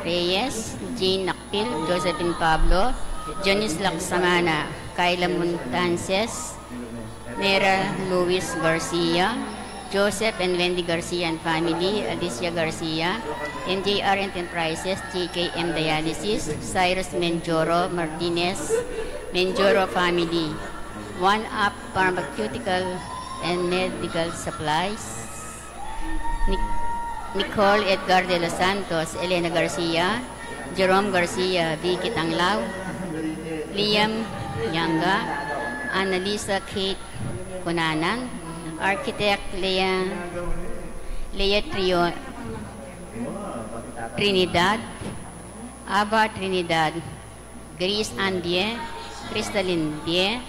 Reyes, Jane Nakpil, Josephine Pablo, Janice Laksamana, Kyla Montances, Nera Luis Garcia, Joseph and Wendy Garcia and family, Alicia Garcia, NJR Enterprises, JKM Dialysis, Cyrus Menjoro Martinez, Menjoro family, One Up Pharmaceutical and Medical Supplies, Nicole Edgar de los Santos, Elena Garcia, Jerome Garcia, Vicky Tanglao, Liam Yanga, Annalisa Kate Kunanan, Architect Lea Trinidad, Ava Trinidad, Grace Andie, Crystalline Die,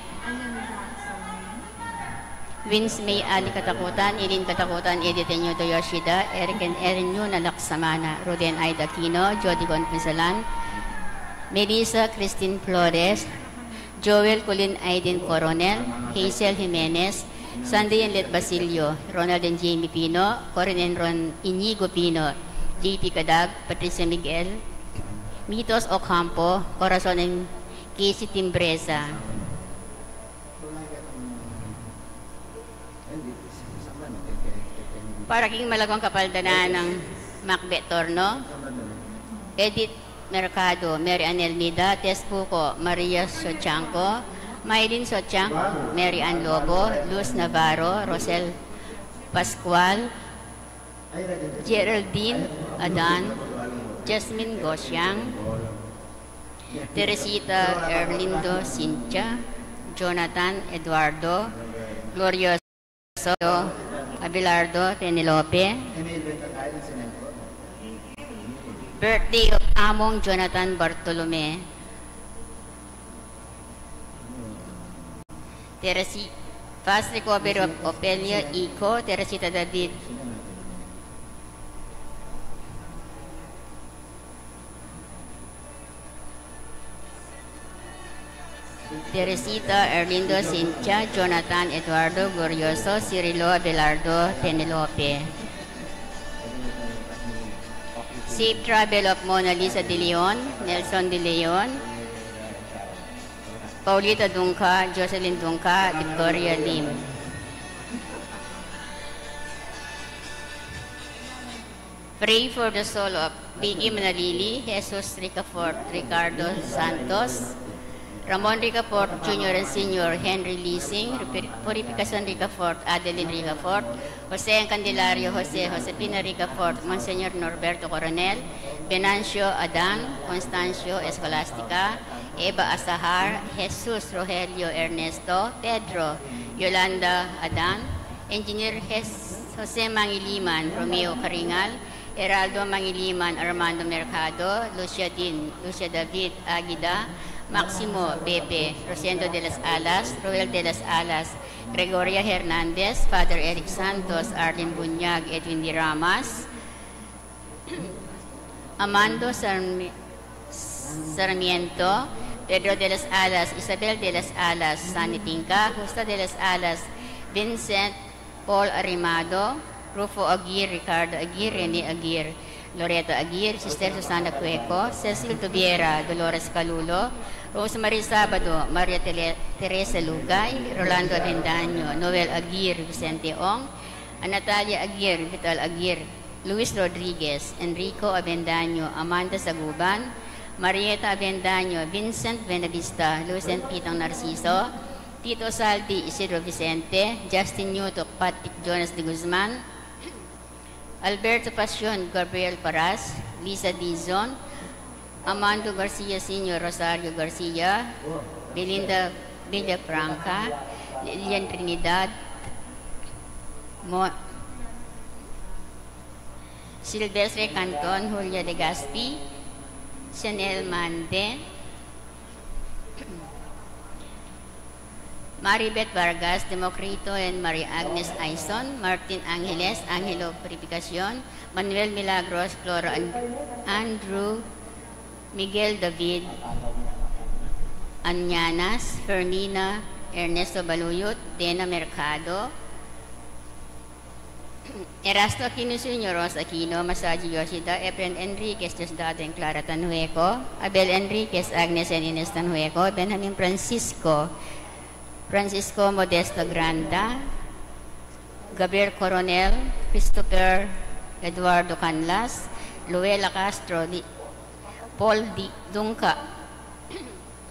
Vince May Ali Katakutan, Eileen Katakutan, Edith Enyuto Yoshida, Eric and Erin Yuna Laksamana, Roden Aida Aquino, Jody Gonfisalan, Melissa Christine Flores, Joel Colin Aiden Coronel, Hazel Jimenez, Sunday and Let Basilio, Ronald and Jamie Pino, Corin and Ron Inigo Pino, JP Kadag, Patricia Miguel, Mitos Ocampo, Corazon and Casey Timbreza. Para king malagong kapaldanan ng Macbeth Torno, Edith Mercado, Mary Anel Mida, Tess Puco, Maria Sochanco, Maylin Sochanco, Mary Ann Lobo, Luz Navarro, Rosel Pascual, Geraldine Adan, Jasmine Gosyang, Teresita Erlindo Cynthia, Jonathan Eduardo, Glorioso Abelardo Penelope, birthday of Among Jonathan Bartolome, fast recovery of Opelia Ico, Teresita David, Teresita Erlindo Cynthia, Jonathan Eduardo Glorioso, Cirilo Abelardo Penelope. Safe travel of Mona Lisa De Leon, Nelson De Leon, Paulita Dunca, Jocelyn Dunca, Victoria Lim. Pray for the soul of Vicky Manalili, Jesus Ricafort, Ricardo Santos, Ramon Ricafort Jr. and Sr., Henry Leasing, Purificación Ricafort, Adeline Ricafort, Jose Candelario, Josepina Ricafort, Monsignor Norberto Coronel, Venancio Adan, Constancio Escolastica, Eva Asahar, Jesus Rogelio Ernesto, Pedro, Yolanda Adan, Engineer Jose Mangiliman, Romeo Caringal, Heraldo Mangiliman, Armando Mercado, Lucia David Aguida, Maximo Bebe, Rosendo de las Alas, Roel de las Alas, Gregoria Hernandez, Father Eric Santos, Arlen Bunyag, Edwin Di Ramas, Amando Sarmiento, Pedro de las Alas, Isabel de las Alas, Sani Tinca, Justa de las Alas, Vincent Paul Arimado, Rufo Aguirre, Ricardo Aguirre, Rene Aguirre, Loreto Aguirre, Sister Susana Cueco, Cecil Tubiera, Dolores Calulo, Rosemary Sabado, Maria Teresa Lugay, Rolando Avendaño, Noel Aguirre, Vicente Ong, Natalia Aguirre, Vital Aguirre, Luis Rodriguez, Enrico Avendaño, Amanda Saguban, Marieta Avendaño, Vincent Benavista, Lucent Pitang Narciso, Tito Saldi, Isidro Vicente, Justin Newtok, Patrick Jonas de Guzman, Alberto Pasion, Gabriel Paras, Lisa Dizon, Amando Garcia Sr., Rosario Garcia, Belinda Villafranca, Lilian Trinidad, Silvestre Canton, Julia Legaspi, Chanel Mande, Maribeth Vargas, Democrito and Maria Agnes Aison, Martin Angeles, Angelo Purificación, Manuel Milagros, Flora Andrew, Miguel David Anyanas, Fermina Ernesto Baluyot, Dena Mercado, Erasto Aquino Sr., Rosa Aquino, Masaji Yoshida, Efren Enriquez, Diosdado and Clara Tanhueco, Abel Enriquez, Agnes and Ines Tanhueco, Benjamin Francisco Modesto Granda, Gabriel Coronel, Christopher Eduardo Canlas, Luela Castro, Paul Dunca,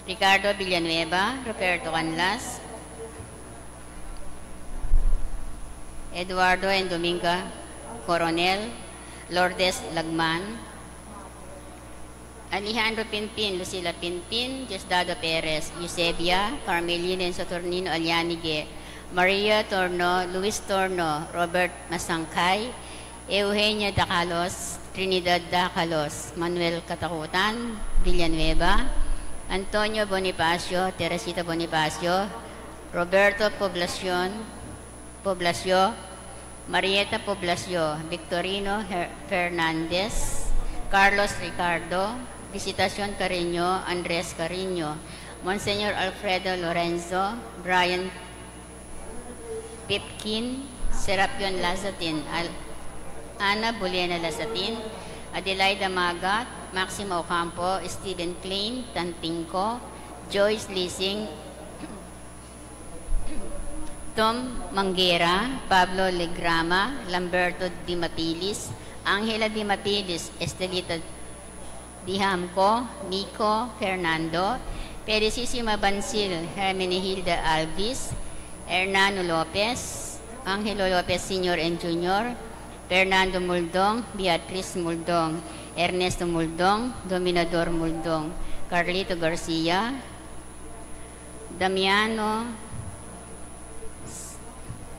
Ricardo Villanueva, Roberto Canlas, Eduardo and Dominga Coronel, Lourdes Lagman, Alejandro Pinpin, Lucila Pinpin, Diosdado Perez, Eusebia, Carmelina and Saturnino Alianige, Maria Torno, Luis Torno, Robert Masangkay, Eugenia Dacalos, Trinidad Dacalos, Manuel Katakutan, Villanueva, Antonio Bonifacio, Teresita Bonifacio, Roberto Poblacio, Marieta Poblacio, Victorino Fernandez, Carlos Ricardo, Visitacion Carino, Andres Carino, Monseñor Alfredo Lorenzo, Brian Pipkin, Serapion Lazatin, Ana Bulena Lazatin, Adelaida Magat, Maximo Ocampo, Stephen Klein, Tantingco, Joyce Lising, Tom Manguera, Pablo Legrama, Lamberto Di Mapilis, Angela Di Mapilis, Estelita Dihamco, Nico Fernando, Pedicissima Bansil, Hermenegilda Alvis, Hernando Lopez, Angelo Lopez Sr. and Jr., Fernando Muldong, Beatriz Muldong, Ernesto Muldong, Dominador Muldong, Carlito Garcia, Damiano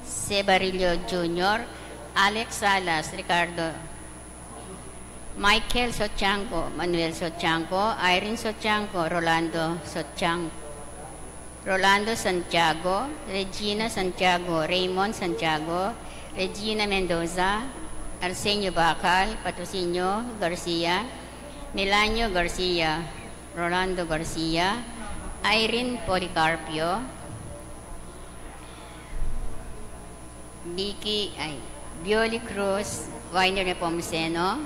Sebarillo Jr., Alex Salas, Ricardo, Michael Sochanco, Manuel Sochanco, Irene Sochanco, Rolando Santiago, Regina Santiago, Raymond Santiago, Regina Mendoza, Arsenio Bacal, Patrocinio Garcia, Milanio Garcia, Rolando Garcia, Irene Policarpio, Violi Cruz, Winer Nepomuceno,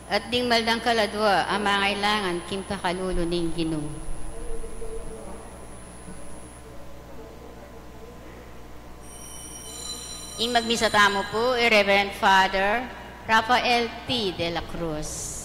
at ding maldang kaladwa ang mga kailangan kimpakalulu ng Ginoo. Magmisa tamo po, Reverend Father Rafael T. de la Cruz.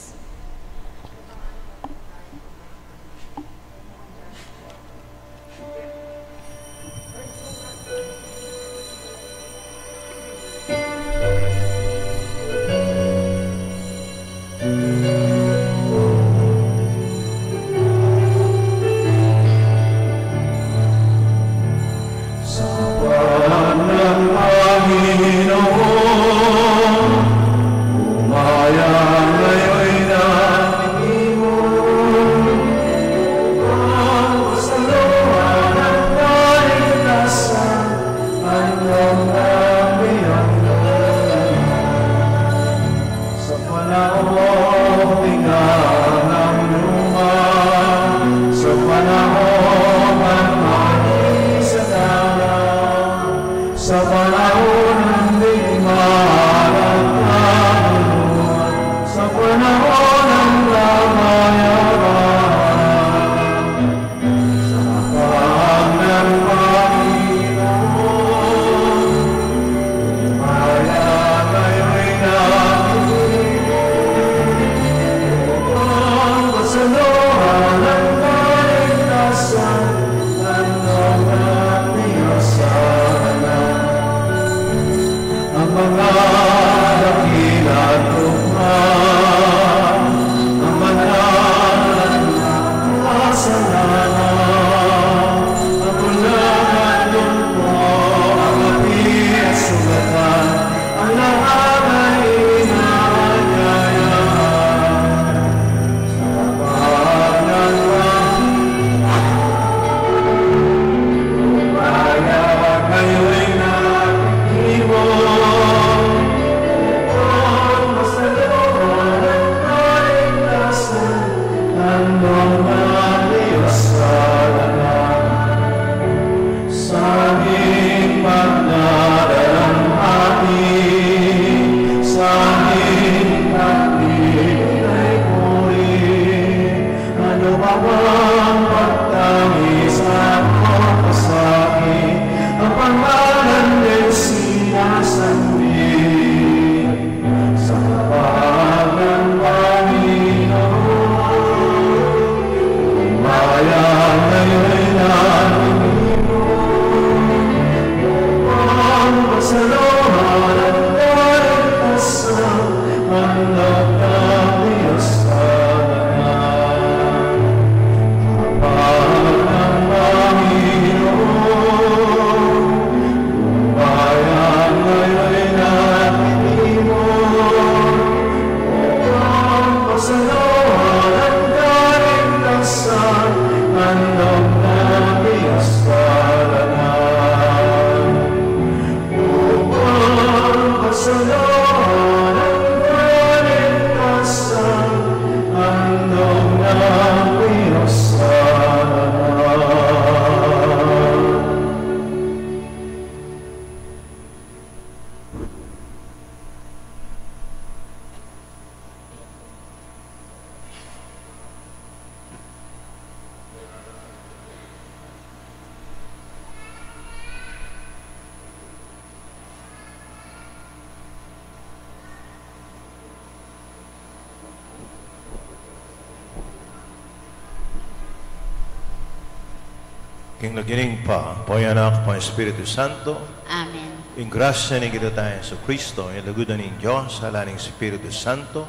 King nagining pa, Paya anak, Pang Espiritu Santo, Amen. in grasya ni kita tayo sa Kristo, in lagudan ng Diyos, halaning Espiritu Santo,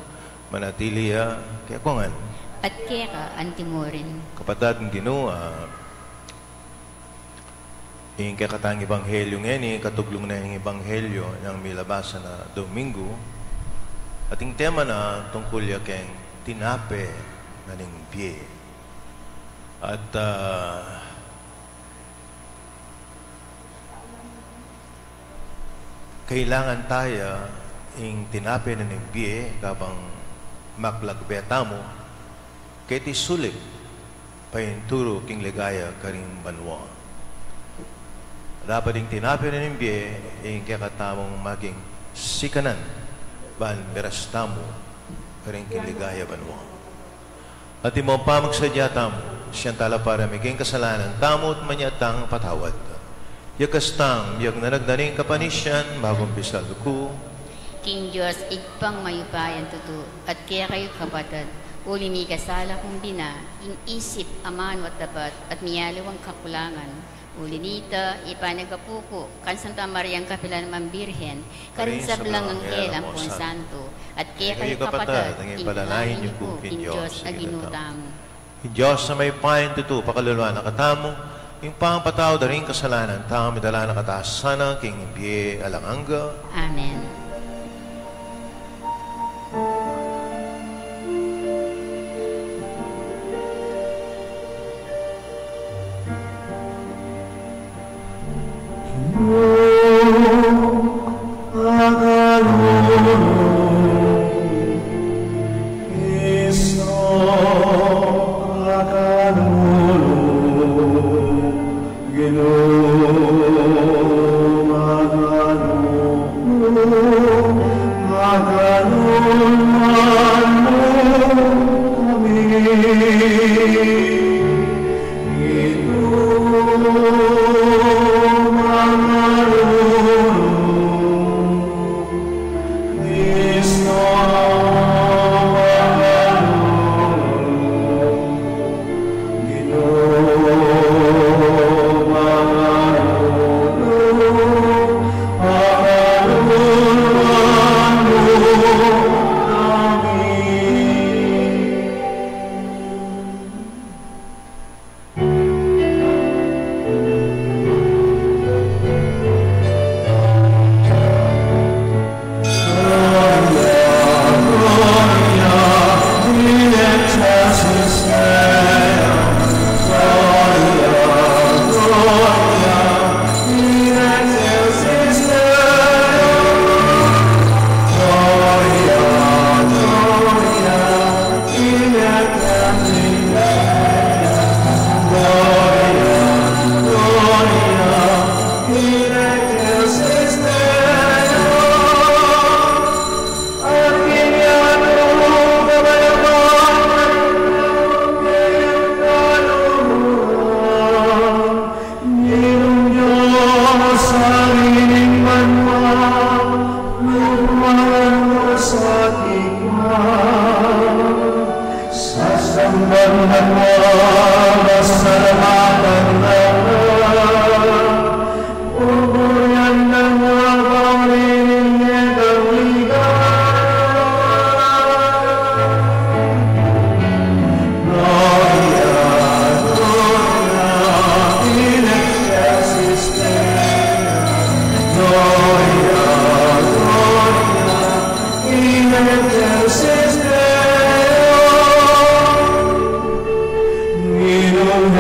manatiliya, kaya kungan. At kaya ka, antimurin. Kapatid ng Ginoo, yung kakatang ebanghelyo ngayon, katuglong na yung ebanghelyo ng milabasa na Domingo, ating tema na tungkol ya keng tinape na ning biye. At kailangan tayo yung tinape na ning biye kabang maklagbeta mo kaya ti sulit pahinturo king ligaya karing banwa. Dapat yung tinapi na nimbiye yung kakatamong maging sikanan ban berastamo karing king ligaya banwa. At imo pa magsadya tamo siyang tala para maging kasalanan tamo at manyatang patawad. Yakastang yag nanagdaning kapanisyan magumpisal ko. King Diyos, igpang mayupayan tutu, at kaya kayo kapatid, uli mi kasala kong bina, in isip, amano at dapat, at miyaliwang kakulangan. Uli nita, ipanagapuko, kan Santa Mariang Kapilan Mambirhen, karin sa blang anghel ang pon santo, at kaya kayo kapatid, inalahin niyo po, King Diyos, na ginutamo. King Diyos na may payan tutu, pakaluluan na katamo, yung pangpataw da rin kasalanan, tao midala na kataas sana, king impiye alanganga. Amen.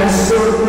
Yes, sir.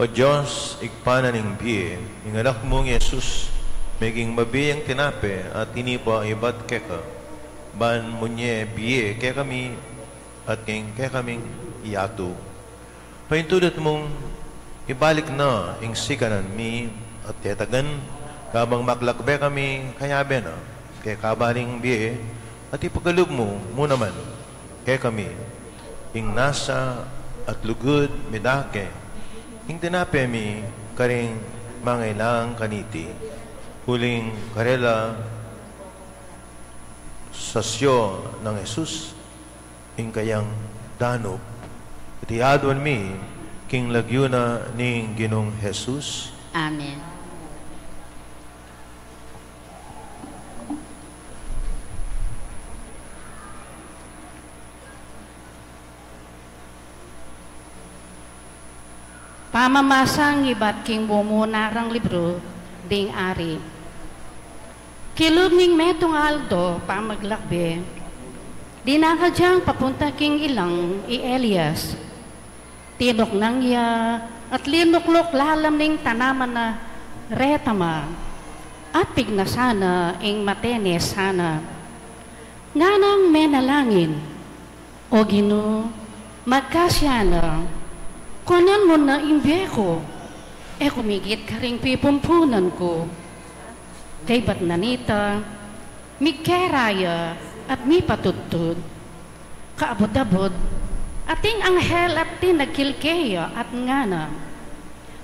Pa Diyos, ikpananing biye, ing anak mong Yesus, maging mabiyang tinape at inipo ang iba't keka, ban munye biye kaya kami at kaya kaming iyato. Paintulot mong ibalik na ing sikanan mi at tetagan, kabang maklakbe kami kayabe na, kaya kabaling biye, at ipagkalub mo naman, kaya kami, ing nasa at lugod midake, ing tinape mi karing mangailang kaniti, huling karela sasyo ng Jesus, ing kayang danop, iti adwan mi, king lagyo na ning Ginong Jesus. Amen. Pamamasang iba't king bumunarang libro ding ari. Kilub ning metong aldo pamaglakbe, dinakadyang papunta king ilang i Elias. Tinok nang ya at linuklok lalam ning tanaman na retama at pignasana ing matenes sana. Nganang menalangin, o Ginoo, magkasyana, kunan mo na imbe ko, kumigit ka ring pipumpunan ko. Kay ba't nanita, mikeraya at mi patutod, kaabot-abot, ating anghel at tinagkilkeya at ngana,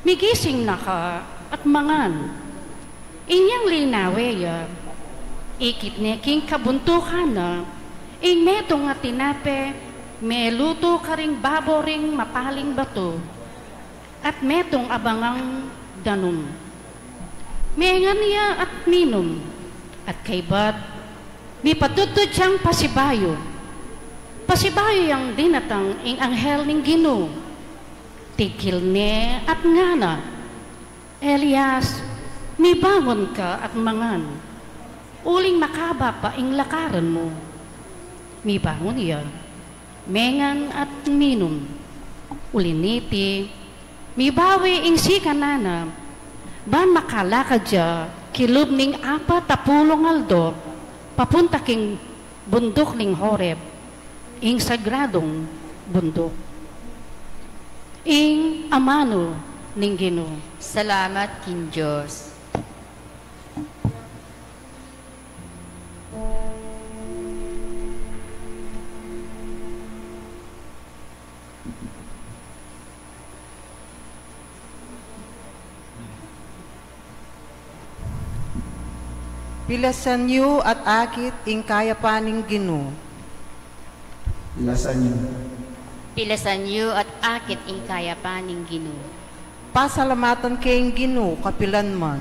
migising na ka at mangan, inyang linaweya, ikit neking kabuntukan na, ing metong at tinape, meluto ka ring babo ring mapaling bato, at metong abangang danum. Mengan niya at minum, at kaybat, mi patutod siyang pasibayo. Pasibayo yang dinatang ing anghel ning Ginoo. Tikil ne at ngana, Elias, mi bangon ka at mangan. Uling makaba pa ing lakaran mo. Mi bangon niya, mengan at minum. Uliniti, mi bawi ing sikanana, ban makalakad siya, kilub ning 40 aldo, papunta king bundok ning Horeb, ing sagradong bundok. Ing amano ning Ginoo. Salamat king Diyos. Pilasan niyo at akit ing kayapaning Ginoo. Pilasan niyo. Pilasan niyo at akit ing kayapaning Ginoo. Pasalamatan kayong Ginoo kapilan man.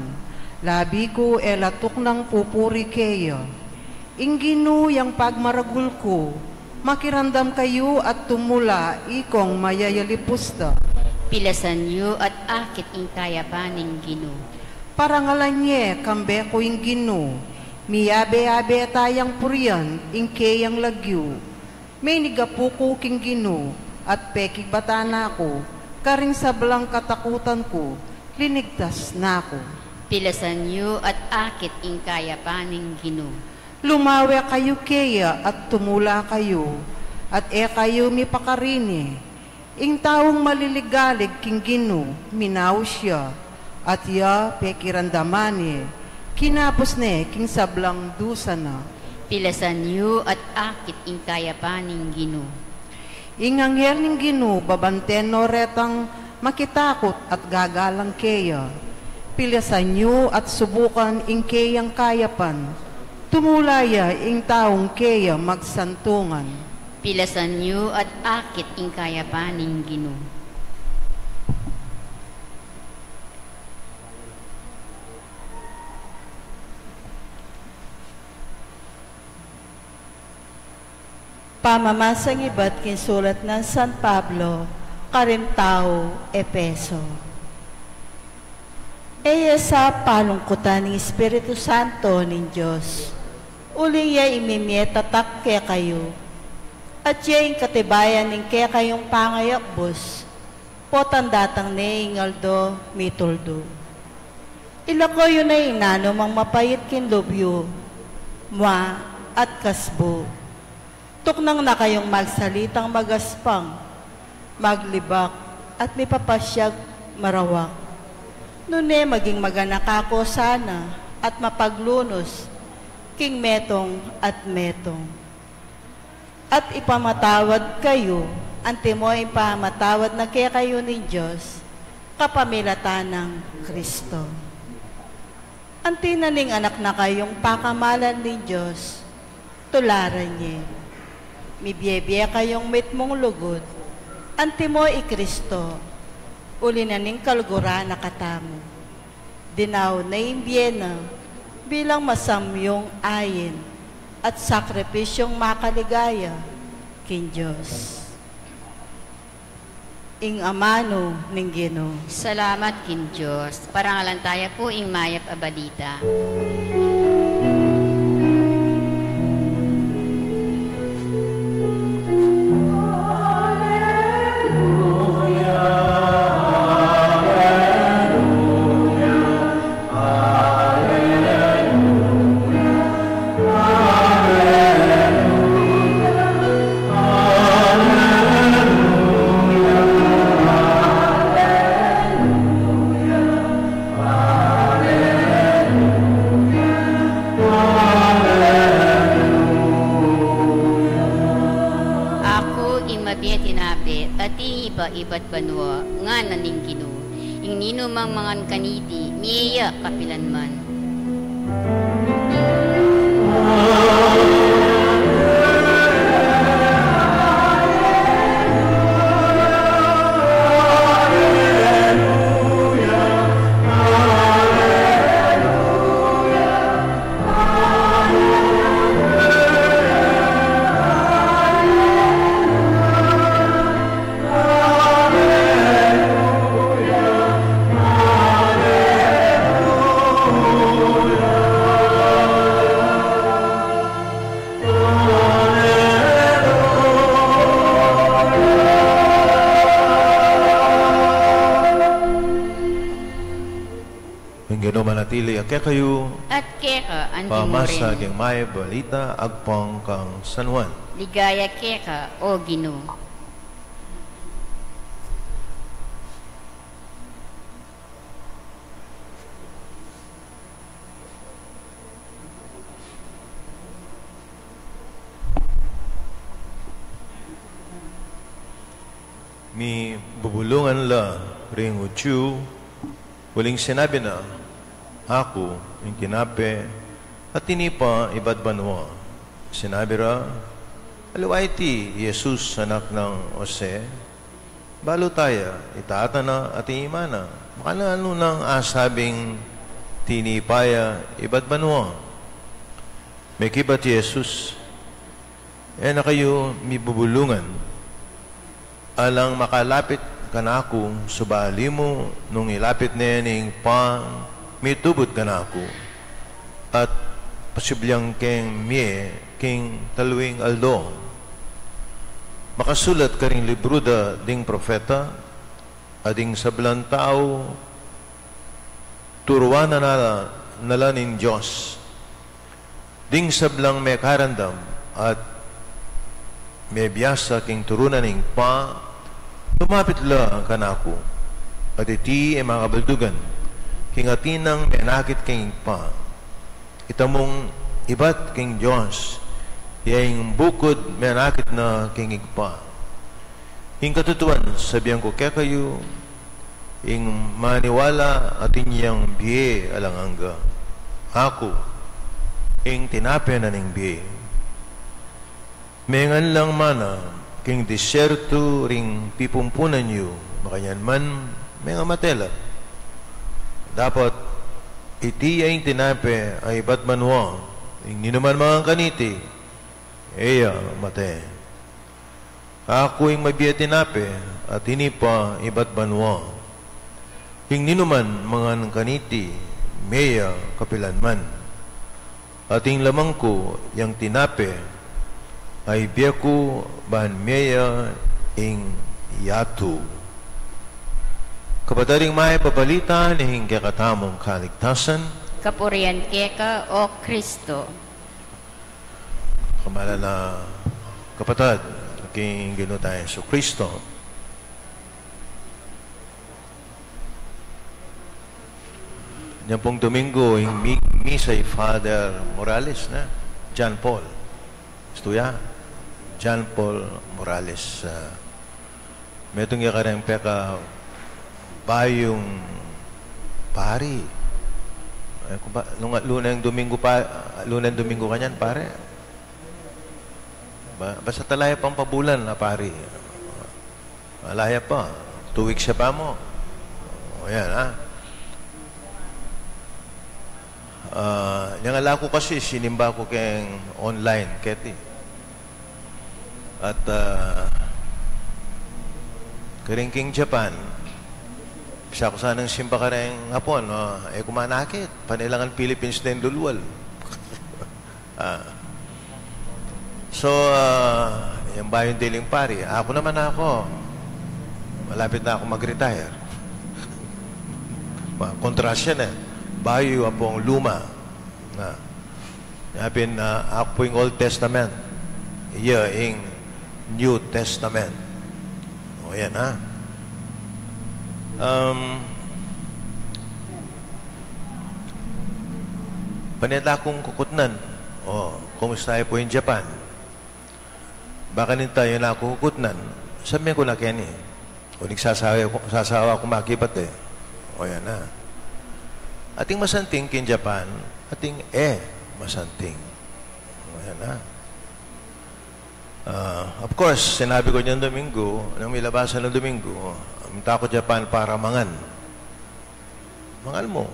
Labi ko latok ng pupuri kayo. Ing Ginoo yang pagmaragul ko, makirandam kayo at tumula ikong mayayalipusta. Pilasan niyo at akit ing kayapaning Ginoo. Parangalan niya kambe ko ing Ginoo, miyabe-abe tayang purian ing kayang lagyo. May nigapuko king Ginoo at pekig batana ko, karing sablang katakutan ko, linigtas na ako. Pilasan niyo at akit ing kayapaning Ginoo. Lumawe kayo kaya at tumula kayo, at kayo mi pakarini. Ing taong maliligalig king Ginoo, minaw siya, at ya pekirandamani, kinapos ne king sablang dusa na. Pilasan niyo at akit ing kayapaning Ginoo. Ing anghel ning Ginoo, babanten no retang makitakot at gagalang keya. Pilasan niyo at subukan ing keyang kayapan. Tumulaya ing taong keya magsantungan. Pilasan niyo at akit ing kayapaning Ginoo. Pamamasang iba't kinsulat ng San Pablo, Karintao, Epeso. Sa palungkutan ng Espiritu Santo ng Diyos, uli ya imimietatak kaya kayo, at ya yung katibayan ng kaya kayong pangayakbos, potan datang ne ingaldo mituldo. Ilako yun na inano mang mapayit kin lobyo, mwa at kasbo. Tuknang na kayong magsalitang magaspang, maglibak at may papasyag marawak. Nune maging maganakako sana at mapaglunos, king metong at metong. At ipamatawad kayo, ante mo ipamatawad na kaya kayo ni Diyos, kapamilatan ng Kristo. Ante naning anak na kayong pakamalan ni Diyos, tularan niya. Mibiyebye kayong mitmong lugod, ante mo Kristo, uli naning kalgura na katamo. Dinaw na imbyena bilang masamyong ayin at sakripisyong makaligaya kin Diyos. Ing amano ning Ginoo. Salamat kin Diyos. Parangalan tayo po ing mayap a balita. Iba't banwa nga naning Ginoo ing ninumang mangan kaniti miya kapilanman. Manatili kaya kayo At keka andi mo pamasa rin. keng may balita agpang kang San Juan. Ligaya keka o Ginoo. Mi bubulungan la ring uchu, waling sinabi na, ako, yung kinape, at tinipa iba't banwa. Sinabi ra, aluway ti, Jesus, anak ng Jose, balo tayo, itaata na at iimana. Makala ano nang asabing tinipaya iba't banwa. May kiba ti Jesus, na kayo mibubulungan, alang makalapit kanako, subali mo, nung ilapit na yaning pang, may tubot ka na ako at posibleng keng mie king taluing aldo. Makasulat ka rin libro da ding profeta ading sablang tao turuan na nala ning Diyos ding sablang may karandam at may biyasa king turunan ning pa lumapit la ka na ako at iti ay mga kabaldugan kingatinang menakit king pa. Itamong ibat king Diyos, yung bukod menakit na king igpa. Yung katutuan, sabihan ko kaya kayo, yung maniwala atin yung biye alanganga. Ako, yung tinape na ning biye. Mengan lang mana, king disyerto ring pipumpunan nyo, makanyan man, mga matela. Dapat iti ay tinape ay ba't manwa hindi naman mga kaniti eya mate ako yung mabiya tinape at hindi pa iba't banwa hindi naman mga kaniti meya kapilanman at yung lamang ko yung tinape ay biya ko bahan meya ing yatu Kapataring may papalitan, hingga katamong kaligtasan, Kapurian keka o Kristo. kamala na kapatid, aking Ginoo tayo sa Kristo. Yan pong Domingo, yung misa ay Father Morales na, John Paul. Istuya, John Paul Morales. May itong yakarang peka bayong pari. Lunang Domingo kanyan, pare. Basta talaya pang pabulan na pari. Malaya pa. 2 weeks siya pa mo. O yan, ha? Yung ala ko kasi, sinimba ko keng online, Keti. At karingking Japan, siya ko sanang simba ka rin hapon, kumanakit. Panilangan Philippines na yung lulwal. So, yung bayon diling pari, ako naman malapit na ako mag-retire. Kontrasya na. Bayo apong luma. Yapin ako po yung Old Testament. Iya, yung New Testament. O yan, ha? Panita akong kukutnan. Kumusta po yung Japan? Baka nito tayo na ako kukutnan. Sabihin ko na Kenny. O nagsasawa ko makibat eh. O yan, ha? Ating masanting kin Japan, ating masanting. O yan, ha? Of course, sinabi ko niyan Domingo, nang may labasan ng Domingo, minta ko Japan para mangan. Mangal mo.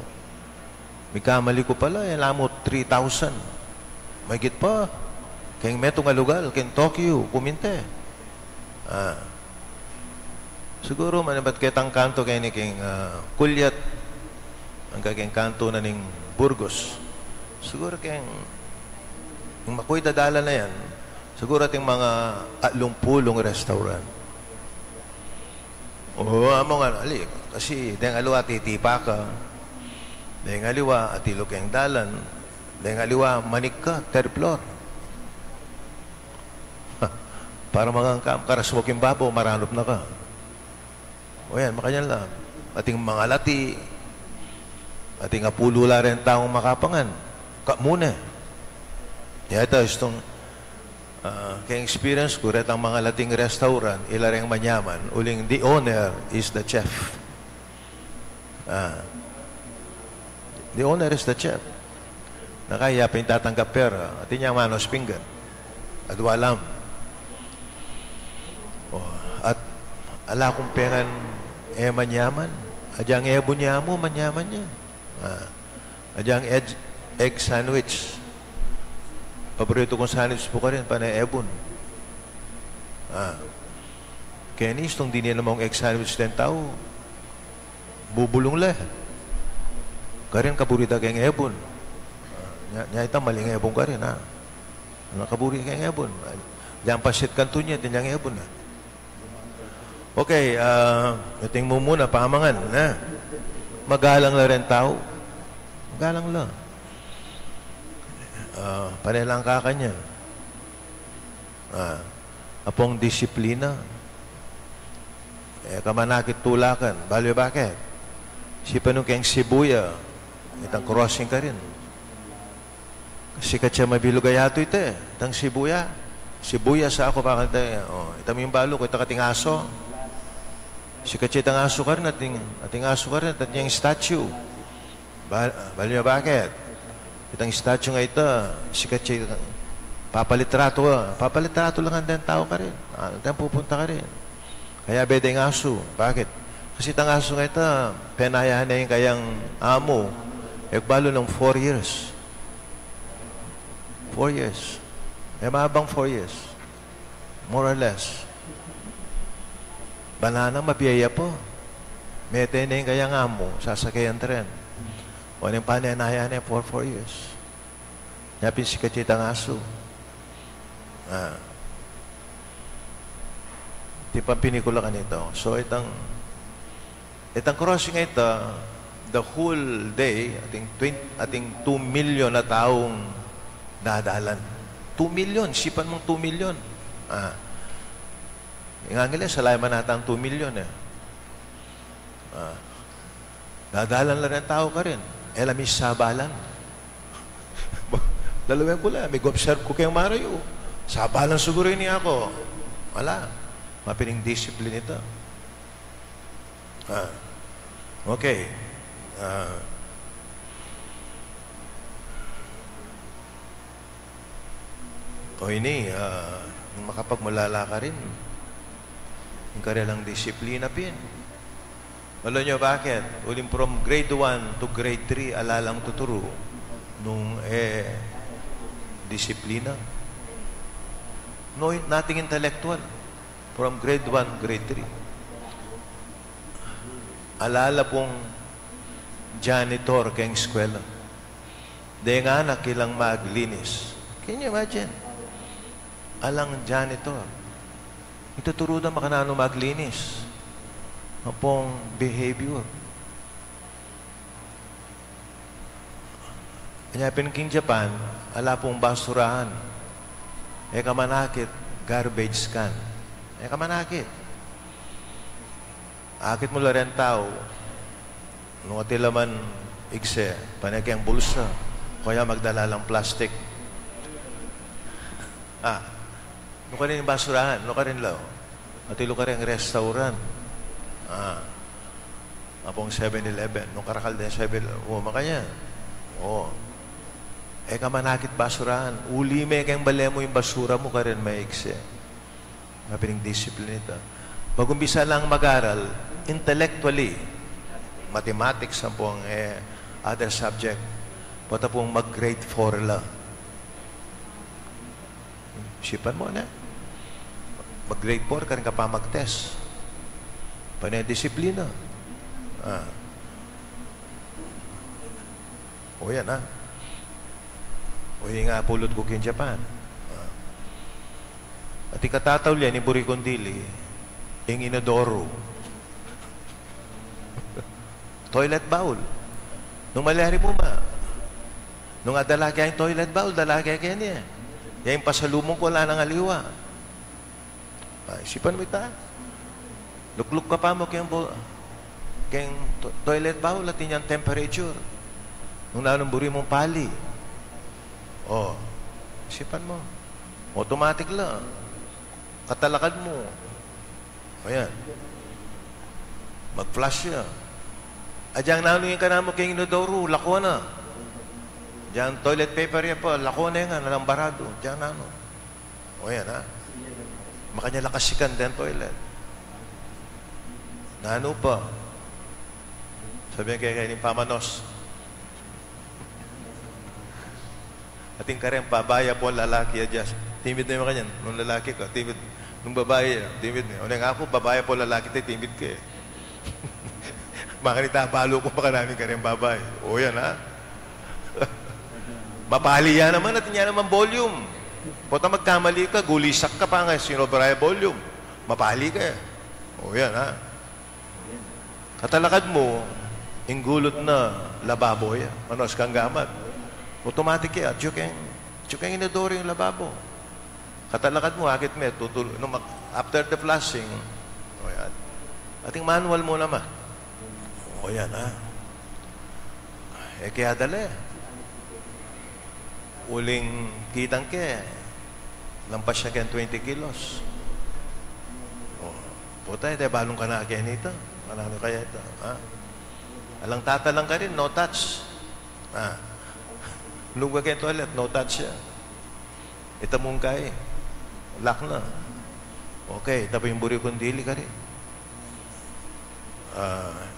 May kamali ko pala, alam mo, 3,000. Mahigit pa. Kaya metong alugal, kaya Tokyo, kuminte. Siguro, manabat kitang kanto kaya ni king Kulyat, ang kaging kanto na ning Burgos. Siguro kaya yung makoy dadala na yan, siguro ating mga 80 restaurant. Amo nga, ali, kasi dahil aliwa titipa ka, dahil aliwa atilo kayong dalan, dahil aliwa manik ka, third floor. Para mga karasmoking babo, maranop na ka. O yan, makanyan lang. Ating mga lati, ating apulula rin taong makapangan. Muna. Ito, itong kaya experience ko, ret ang mga lating restaurant, ilareng manyaman, uling the owner is the chef. The owner is the chef. Nakaya pa yung tatanggap pera, at niya manos pinggan. At walam. At ala kong pengan manyaman. Adyang ebo niya mo, manyaman niya. Adyang egg sandwich. Paborito kong sandwich po ka rin, panay ebon. Kaya nistong di niya namang egg sandwich din tao. Bubulong lahat. Karin kaburita kayong ebon. Nya ita maling ebon ka rin, ha? Nakaburi kayong ebon. Diyan pasit kanto niya, din yung ebon, ha? Okay, iting mo muna, pamangan, ha? Magalang na rin tao. Magalang lang. Panelang kakanya. Apong disiplina. Kamanakit tulakan. Baliw bakit? Si panong kayang Sibuya, itang crossing ka rin. Kasi katsa mabilugayato ito eh. Itang Sibuya. Sibuya sa ako bakit eh. Itang yung balo ko, itang kating aso. Si katsa itang aso ka rin, ating aso ka rin, ating yung statue. Baliw bakit? Itang statue nga ito, si katsa papalitrato lang ang tao ka rin. Itang pupunta ka rin. Kaya beda yung aso. Bakit? Kasi itang aso nga ito, penayahan na yung kayang amo. Balo ng 4 years. 4 years. Mabang 4 years. More or less. Banana, mabiyaya po. Mete na yung kayang amo, sasakayan tren. O yung pananayan niya for 4 years. Yapin si kachitang aso. Di pa pinikula ka nito. So, itang Itang crossing ito, the whole day, ating 2 million na taong dadalan. 2 million, sipan mong 2 million. Yung Angeles, salaman natin ang 2 million eh. Dadalan lang ng tao ka rin. Elamis sabalan. Lalawin ko lang, may observe ko kayong Mario. Sabalan siguro yun niya ako. Wala. Mapining discipline ito. Okay. O ini, makapagmulala ka rin. Yung kanilang disiplina pin. Alam nyo bakit? Uling from grade 1 to grade 3, alalang tuturo nung disiplina. No, nothing intellectual. From grade 1, grade 3. Alala pong janitor kayong eskwela. Di nga nakilang maglinis. Can you imagine? Alang janitor. Ituturo na makanano maglinis. Ang pong behavior. Kanya King Japan, ala pong basurahan. Kamanakit, garbage can. Kamanakit. Akit mo rin tao, nung atila man igse, panay kayang bulsa, kaya magdala lang plastic. Nung ka rin yung basurahan, nung ka rin lao, atilo ka rin restaurant. Apong 7-Eleven, nung karakal din 7-Eleven, makanya. Kamanakit basurahan, uli may kayang bale mo yung basura mo ka rin may igse. Mapining discipline ito. Mag-umpisa lang mag-aral, intellectually, mathematics ang pong other subject, pata pong mag-grade 4 lang. Sipan mo na. Mag-grade 4 ka rin ka pa mag-test. Panay-disiplina. O yan, O yung nga pulot ko kin Japan. At ikatataw yan, ni Burikondili, yung inodoro. Toilet bowl. Nung malari mo nung adalaki ang toilet bowl, dalaki kaya niya. Yung pasalumong ko lang ng aliwa. Isipan mo ito. Lukluk ka pa mo kayong toilet bowl at inyang temperature. Nung nanumburi mong pali. Isipan mo. Automatic lang. Katalakad mo. Ayan. Mag-flash siya. Adyang nanuyin ka na mo kayong inodoro, lako na. Diyan, toilet paper yan po, lako na yan, nalang barado. Diyan, O yan, Makanya lakasikan din toilet. Nano pa? Sabihin kayo ni Pamanos. Ating ka rin, pabaya po ang lalaki, adjust. Timid na yung kanyan. Nung lalaki ka, timid. Nung babae, timid na. O nga ako, babaya po lalaki tayo, timid ka eh. Makanita, balo ko pa ka namin ka rin babae. O yan, Mapali yan naman at yan naman volume. Punta magkamali ka, gulisak ka pa nga, sinobraya volume. Mapali ka eh. O yan, Katalakad mo, ingulot na lababo yan. Manos kang gamat. Automatic yan. Tsukeng inodoro yung lababo. Katalakad mo, akit mo, after the flushing, o yan. Ating manual mo naman. O yan, kaya dali. Uling kitang lampas siya kaya 20 kilos. Puta, balong ka na kaya nito. Ano kaya ito? Alang tatalang ka rin, no touch. Luga kaya toilet, no touch siya. Ito mong kaya. Lock na. Okay, tapos yung Burikondili ka rin.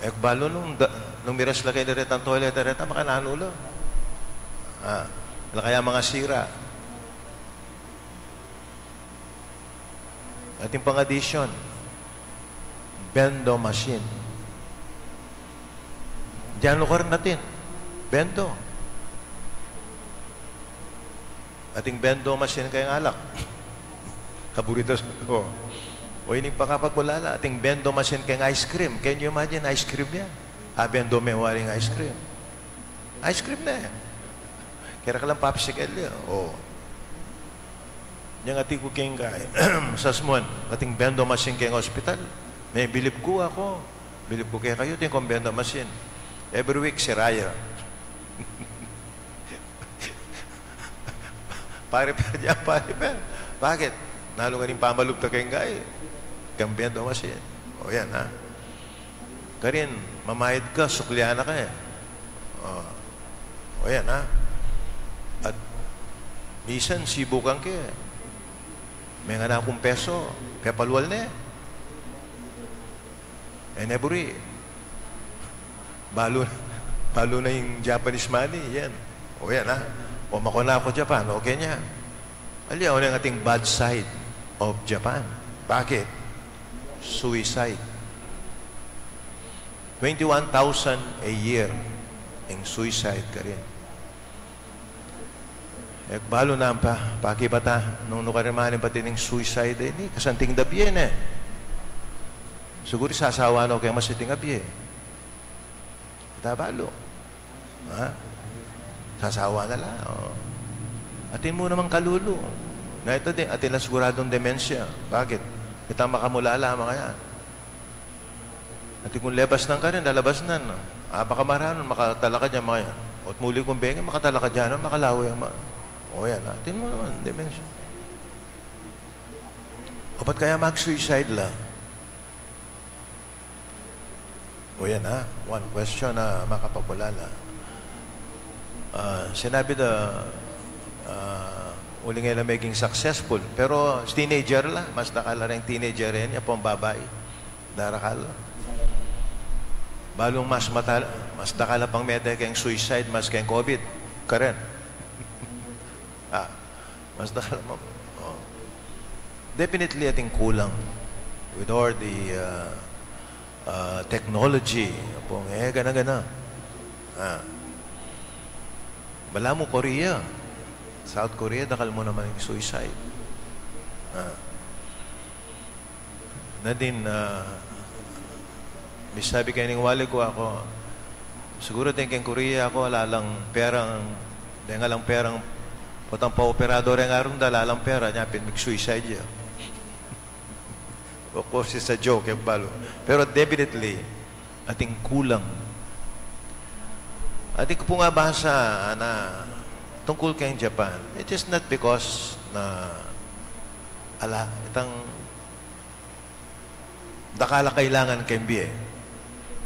Ekbalo nung miras lagay na rin ang toilet na rin, makananulo. Kaya mga sira. Ating pang-addition, bendo machine. Diyan lugar natin. Bendo. Ating bendo machine kayong alak. Kaburito. O ining pakapagpulala, ating bendo masin keng ice cream. Can you imagine ice cream yan? Bendo may waring ice cream. Ice cream na yan. Kira ka lang popsicle yan. O. Yang ati ko keng kay sasmuan, ating bendo masin keng hospital. May bilip ko ako. Bilip ko kaya kayo, ting kong bendo masin. Every week, si Raya. Pare-per dyan, pare-per. Bakit? Nalo nga rin pamalugta kayong gay. Kambiyan daw kasi. O yan, ha? Karin, mamahid ka, sukliana ka eh. O yan, ha? At minsan, sibukan ka eh. May nga na akong peso, kaya paluwal na eh. And every, balo na yung Japanese money, yan. O yan, ha? O makuna ako Japan, okay niya. Aliyaw na ang ating bad side of Japan. Bakit? Suicide. 21,000 a year ang suicide ka rin. Balo na pa, pakibata, nung nukarimanin pati ng suicide, ni kasanting dabien eh. Siguro sasawa na kayo masiting abye. Kita balo. Ha? Sasawa na lang. Oh. Atin mo naman kalulo. Na ito din, atin na siguradong demensya. Bakit? Kita makamula lamang kaya. Atin kung lebas ng ka rin, lalabas na. No? Baka maranon, makatala ka dyan mga yan. At muli kong bengi, makatala ka dyan, makalawa yung o yan, atin mo naman, demensya. O ba't kaya mag-suicide lang? O yan ha, one question na makapagpulala. Sinabi na uli nga na maging successful. Pero teenager lang. Mas nakala rin teenager rin. Yan po ang babae. Darakal. Balong mas nakala pang meta kayong suicide mas kayong COVID. Karen. Mas nakala mo. Definitely ating kulang with all the technology. Pong gana-gana. Bala mo, Korea. South Korea, dakal mo naman yung suicide. Na din, may sabi kayo ng wali ko ako, siguro din kayong Korea ako, alalang perang, dahil nga lang perang, potang pa-operador yung arong dalalang pera, niya, pinag-suicide niya. Of course, it's a joke, yung balo. Pero definitely, ating kulang. Ating ko po nga basa na tungkol kayong Japan. It is not because na itang dakala kailangan kembye.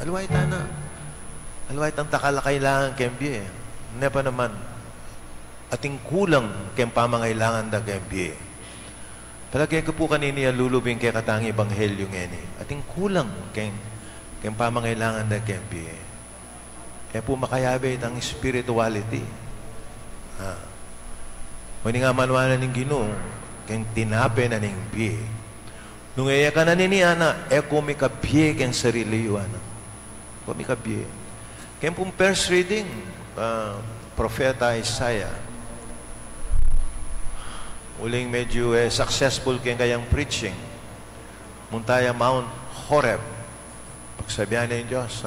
Aluway tana. Aluway tang dakala kailangan kembye. Hindi pa naman. Ating kulang kayong pamangailangan da kembye. Palagay ko po kanini lulubing kay katang ebanghelyo ngeni. Ating kulang kayong pamangailangan da kembye. Kaya po makayabe ang spirituality. Kung nga manuana ng Ginoo, kayong tinape na ng biye. Nung iya ka na niniana, kung may kabiye kayong sarili yun. Kung may kabiye. Kaya pong first reading, Propeta Isaiah, uling medyo successful kayong preaching. Muntaya Mount Horeb. Pagsabihan ng Diyos,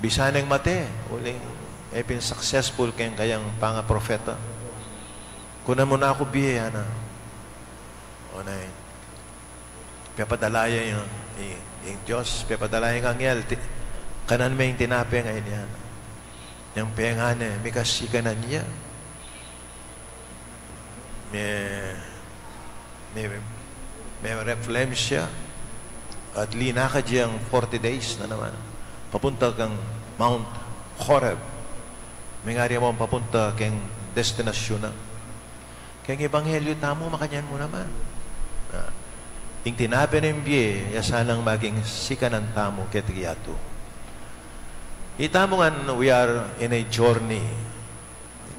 bisaneng mate, uling successful kayang panga-profeta. Kunan mo na ako biye, o na piyapadalaya yung Diyos, piyapadalaya yung anghel, kanan may yung tinape ngayon yan. Yung pengane, may kasikanan niya. May reflame siya. At lina ka diyang 40 days na naman. Papunta kang Mount Horeb. May nga rin mo papunta kang destinasyon na. Kaya ebanghelyo tamo, makanyan mo naman. Yung tinabi ng biye, yasanang maging sikanan tamo ketiyato. Itamo nga, we are in a journey.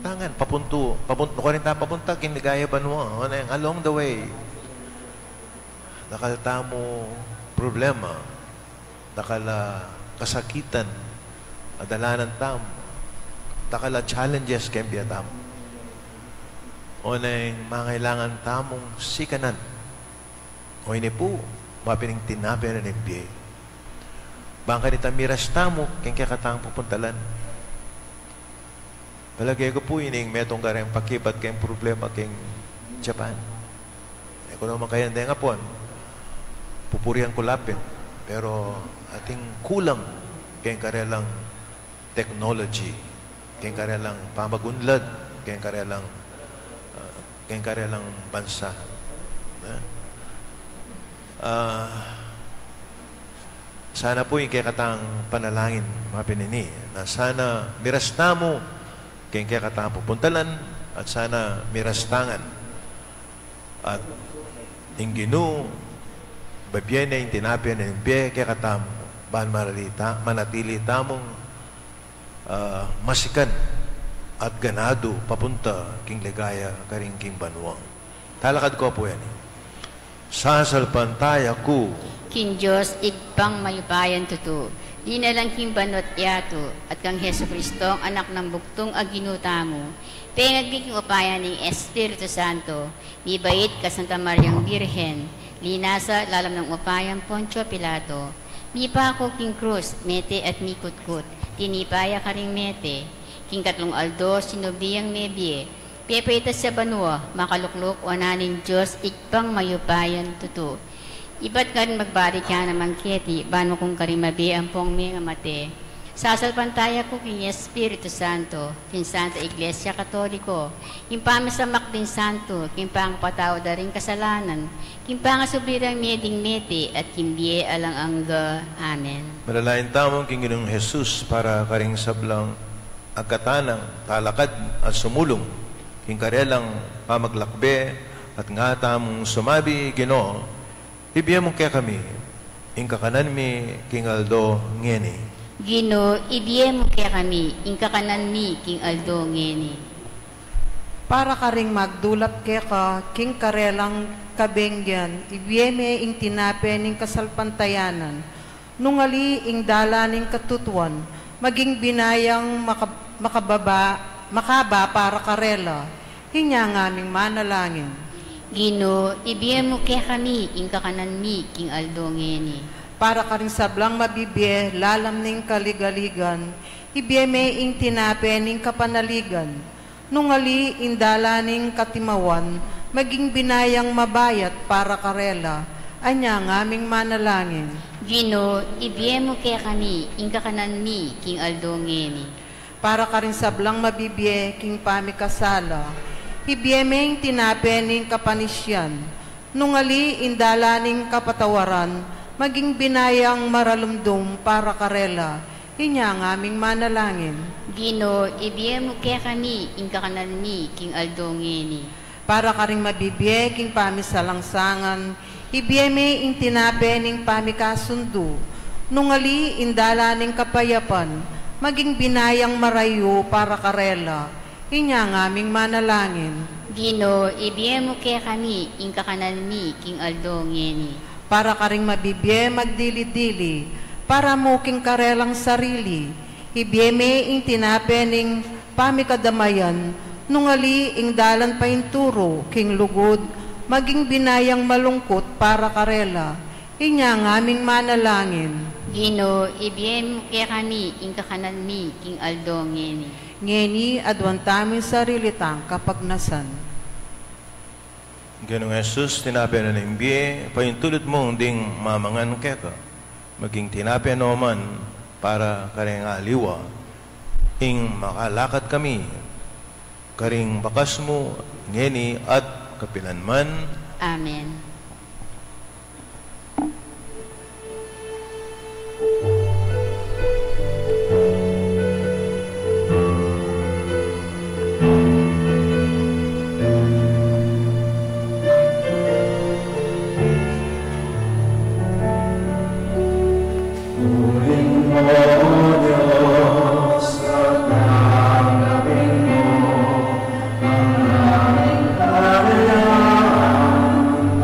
Itangan, papunto ko rin tayo papunta, kinigayaban mo. Along the way, nakalta mo problema, nakala kasakitan, adalanan tamo, nakala challenges kaya tamo. O na yung mga kailangan tamong sikanan O ini po, mapining tinapi na nibye. Bangka nita miras tamo, keng kakatang pupuntalan. Palagay ko po ining metong kareng pakibat keng problema keng Japan. E kung naman kaya nga po, pupurihan ko lapit. Pero ating kulang keng karelang technology, keng karelang pamagunlad, keng karelang bansa. Sana po yung kakatang panalangin, mga pinini, na sana mirasta mo kayong kakatang pupuntalan at sana mirastangan. At yung ginu, babyan na yung tinapyan na yung biye kakatang bahan manatili tamong masikan at ganado papunta king ligaya karing king banwang. Talakad ko po yan. Sasalpantaya ko King Diyos, igpang mayupayan tuto. Di na lang king banot yato at kang Heso Kristo, ang anak ng buktong aginuta mo. Pengagbiking upayan ng Espiritu Santo, ni bait ka Santa Mariang Birhen, linasa lalam ng upayan Poncio Pilato. Mi pa ako king Cruz, mete at mikutkut, tinipaya ka ring mete. King Katlong Aldo, sinubiyang mebye, pepaitas sa banwa, makaluklok o naning Diyos, igpang mayupayan tuto. Iba't ka rin magbalik ka naman keti, bano kung ka rin mabi ang pong mga mate. Sasalpantaya ko king Espiritu Santo, king Santa Iglesia Katoliko, king pamisamak din Santo, king pangpataw da rin kasalanan, king pangasubirang meding mete, at king biye alang angga. Amen. malalain tamong king Ginoong Jesus para karing sablang agkatanang talakad at sumulong king karelang pamaglakbe at nga tamong sumabi Ginoo. Ibigyan mo kaya kami, ing kakanan mi, king Aldo ngeni. Gino, ibigyan mo kaya kami, ing kakanan mi, king Aldo ngeni. Para ka ring magdulap kaya ka, king karelang kabengyan, ibiyeme ing tinape ning kasalpantayanan, nungali ing dalaning katutuan, maging binayang makaba para karela, hinya ngaming manalangin. Gino, ibigyan mo kaya kami, ing kakanan mi, king Aldo ngeni. Para ka rin sablang mabibye, lalam ning kaligaligan, ibiyeme ing tinape ning kapanaligan, nungali indala ning katimawan, maging binayang mabayat para karela, anya ngaming manalangin. Gino, ibigyan mo kaya kami, ing kakanan mi, king Aldo ngeni. Para ka rin sablang mabibye, king pamikasala, ibiyemeng tinapening kapanisyan, nungali indalaning kapatawaran, maging binayang maralumdum para karela, inya ang aming manalangin. Gino, ibigyan mo kaya kami, ing kakanan mi, king Aldo ngeni. Para ka rin mabibye, king pamisalangsangan, ibiyeme ing tinapening pamikasundo, nungali indalaning kapayapan, maging binayang marayo para karela, inya ang aming manalangin. Gino, ibigyan mo kaya kami, ing kakanan mi, king Aldo ngeni. Para ka ring mabibye magdili-dili, para mo king karelang sarili, ibiyeme ing tinapening pamikadamayan, nungali ing dalan painturo, king lugod, maging binayang malungkot para karela, inya ang aming manalangin. Gino, ibigyan mo kaya kami, ing kakanan mi, king Aldo ngeni. Ngeni, adwan tamin sarilitang kapagnasan. Ginoong Jesus, tinapyan na ng biye, pahintulot mo ding mamangan keka, maging tinapyan naman para karing aliwa, ing makalakad kami, karing bakas mo, ngeni at kapilanman. Amen.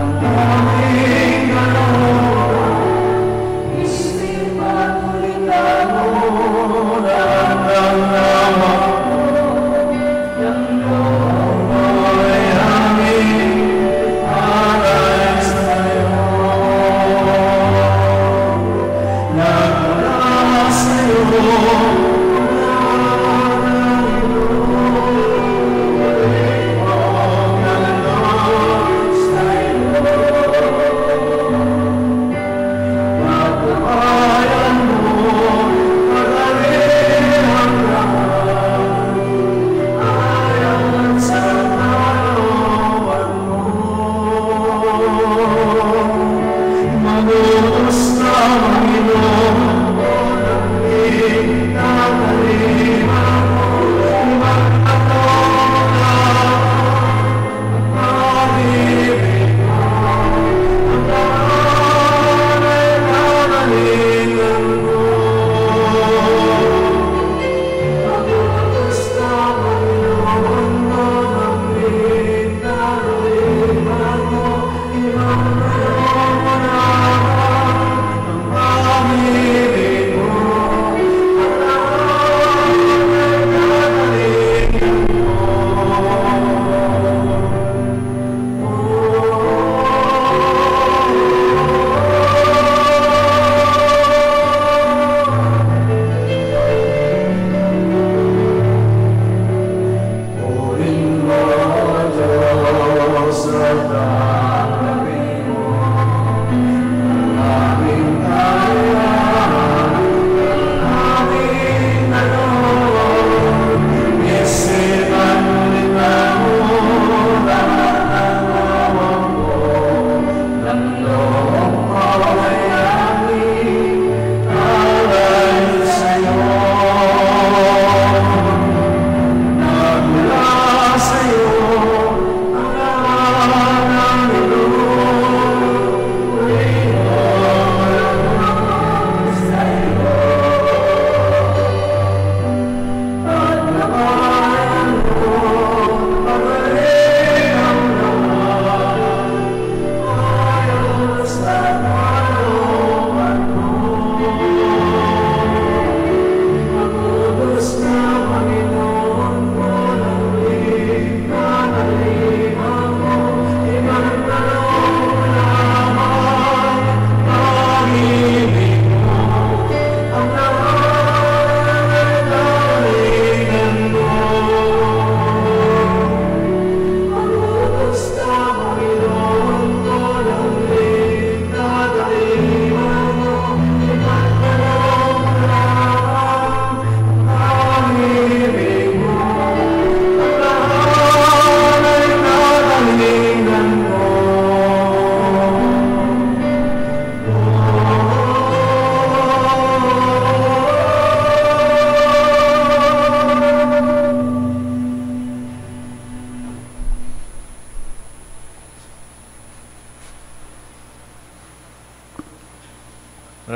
Ang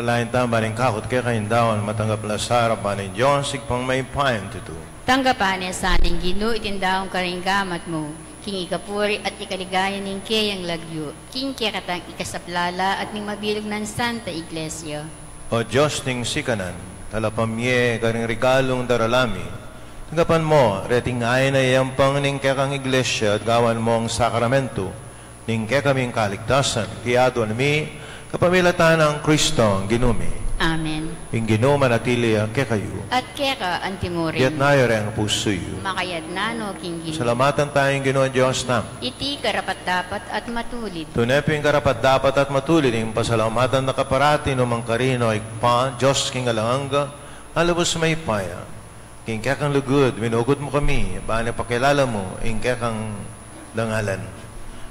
Palain tamba ng kakot kaya kaindawan matanggap na sa harapan ng Diyos sigpang may payan tutu. Tanggapan niya sa ating Ginoo itindahong karinggamat mo. King ikapuri at ikaligaya ning kayang lagyo. King kaya katang ikasaplala at ning mabilog ng Santa Iglesia. O Diyos ning sikanan, talapamye karing regalong daralami. Tanggapan mo, reting ay na iyang pang ning kekang iglesia at gawan mo ang sakramento. Ning kekaming kaligtasan, kiyado mi, kapamilatan ng Kristo ang ginumi. Amen. Ing Ginoo manatili ang kekayo. At keka ang timurin. Iyat na ang pusoyo. Makayad nano, King Ginoo. Salamatan tayong Ginoo Diyos nam. Iti karapat-dapat at matulid. Tuneping karapat dapat at matulid ng pasalamatan na kaparati no mangkarino ikpa, Diyos king alanganga, alabos may paya. King kekang lugod, minugod mo kami, baan pakilala mo, ing kekang langalan.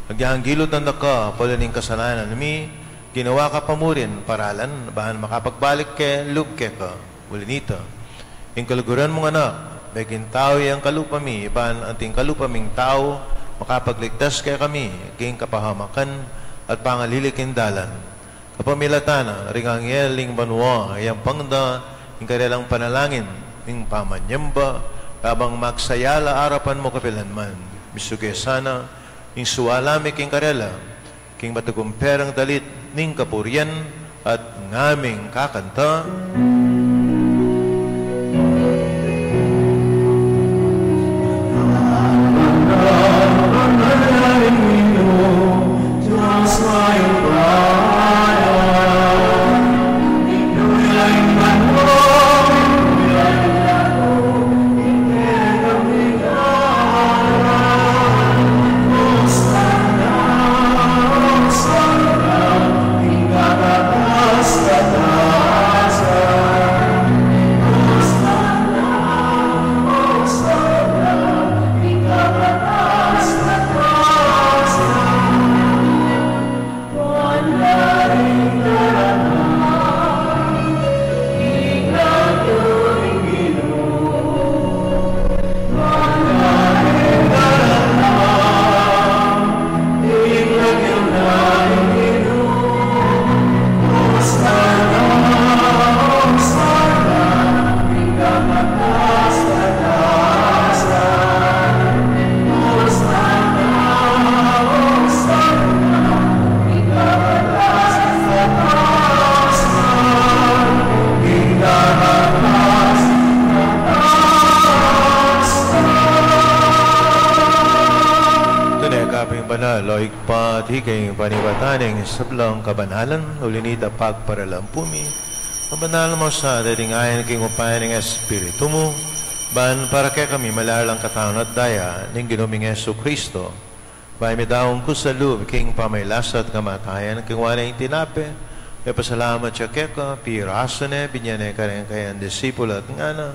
Nagyahang gilot ng naka, palaning kasalanan mi, ginawa ka pamurin, paralan, baan makapagbalik ke, lugke ka, bulinita. Ing kaluguran mong anak, begin tao yung kalupami, baan anting kalupaming tao, makapagligtas kay kami, king kapahamakan, at pangalilikin dalan. Kapamilatana, ringang yeling banwa, ayang pangda, ing kanilang panalangin, ing pamanyamba, habang magsayala arapan mo kapilanman. Bisuge sana, ing suwalami king karela, king matagumperang dalit, ning kapuryan, at ngaming kakanta. Higay panibataning sablang kabanalan, ulinita pagparalampumi, kabanal mo sa dating ayan king upayan ng Espiritu mo, ban para kaya kami malalang katawan at daya, ning ginuming Yesu Kristo, bay mi daong kusalub, king pamaylasa at kamatayan, king wana yung tinape, may pasalamat siya keka, pirasane, binyane kareng kayang disipula at ngana,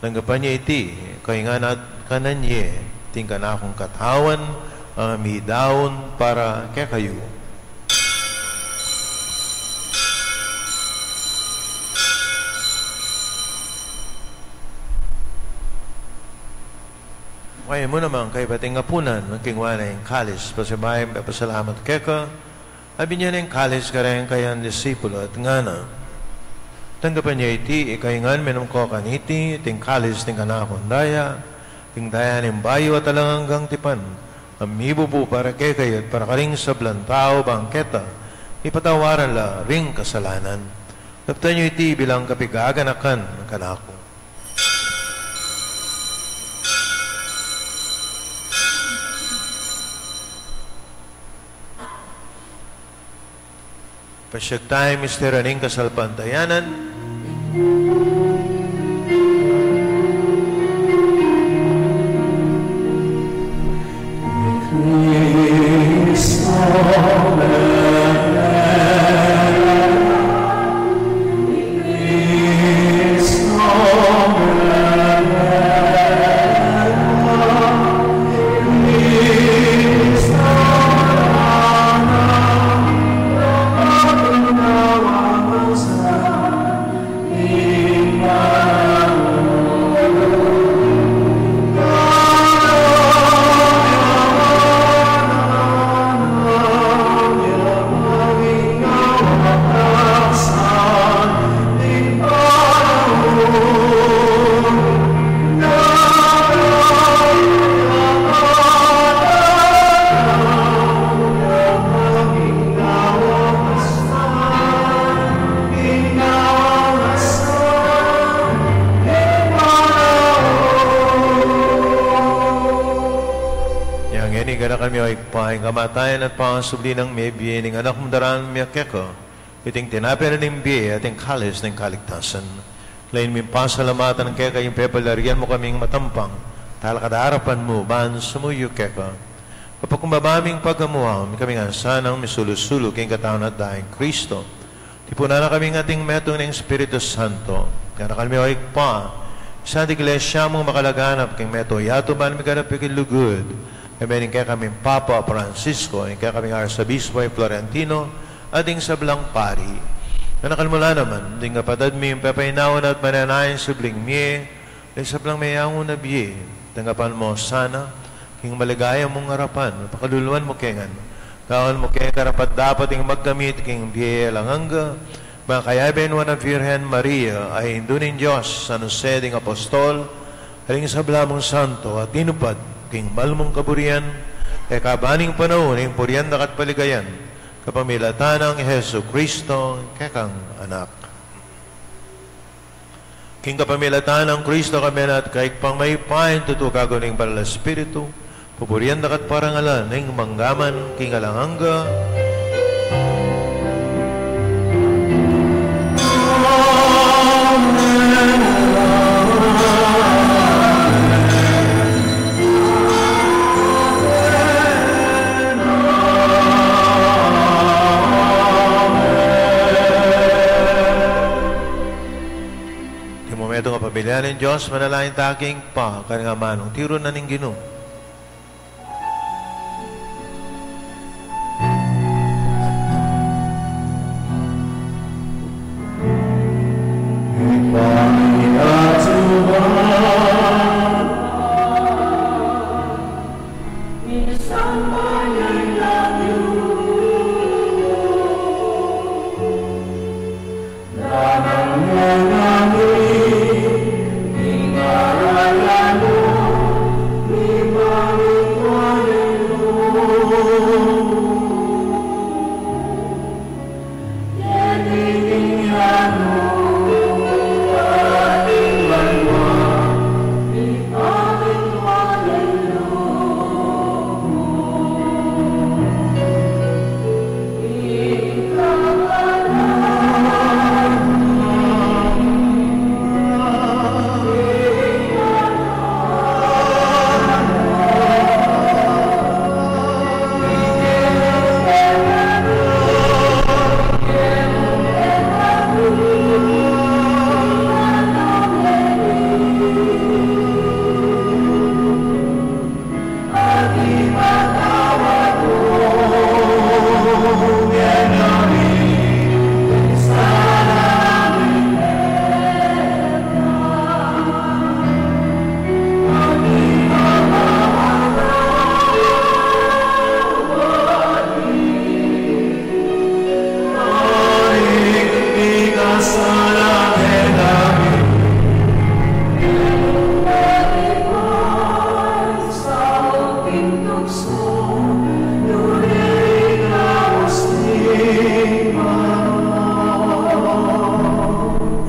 nanggapan niya iti, kay ngana at kananye, tingkan akong katawan, mi daon para kay kayo. Kaya mo naman kay bating apunan ng kingwana yung kalis pasabay pasalamat kay ka abi niya ng kalis karayang kayang disipulo at ngana tanggapan niya iti ikaingan menong ko kaniti ting kalis ting kanakon daya ting daya ng bayo at alangang tipan amibo po para kay kayo at para karing sablan tao bangketa, ipatawaran la ring kasalanan. Taptan nyo iti bilang kapigaganakan kanako. Pasyag tayo, Mr. Aning kasalpantayanan. Amen. gara kami ay paing kamatayan at pangasubli ng may biye ng anak mong daraan miyakeko, iting tinapin ng biye at yung kalis ng kaligtasan. Lain min pasalamatan ng keka yung pepalarian mo kaming matampang, talakadarapan mo, ban sumuyo keka. Kapag kumbabaming pagkamuha, kaming ansanang misulusulo kayong katawan at dahing Kristo, tipunan na kaming ating meto ng Espiritu Santo, gara kami ay pa, sa iglesia mong makalaganap kayong meto, yato ba namin ganap yung lugod, kami kaya kaming Papa Francisco, kaya kaming Arsabispo ay Florentino, ating sablang pari. Nakalmula naman, ding kapatid mi yung papainawan at mananayin subling mi, ay sablang mayawon na biye, tanggapan mo sana, king maligaya mong harapan, pakaluluan mo kengan, kawan mo kaya karapat dapat yung magkamit king biye langanga, mga kayaben wa na Virgen Maria, ay hindunin Diyos, sa nuseding apostol, aling sabla mong santo, at inupad, king malmong kaburian, kaya kabaning panahon, yung purian dakat paligayan, kapamilatan ng Heso Kristo, kekang anak. King kapamilatan ng Kristo kami at kahit pang may pain tutukago ng Banal Espiritu, pupurian dakat parangalan ng manggaman, king alanganga, ito nga pamilya ng Diyos, manalain taking pa, kanya manong tiro na ning Ginoo.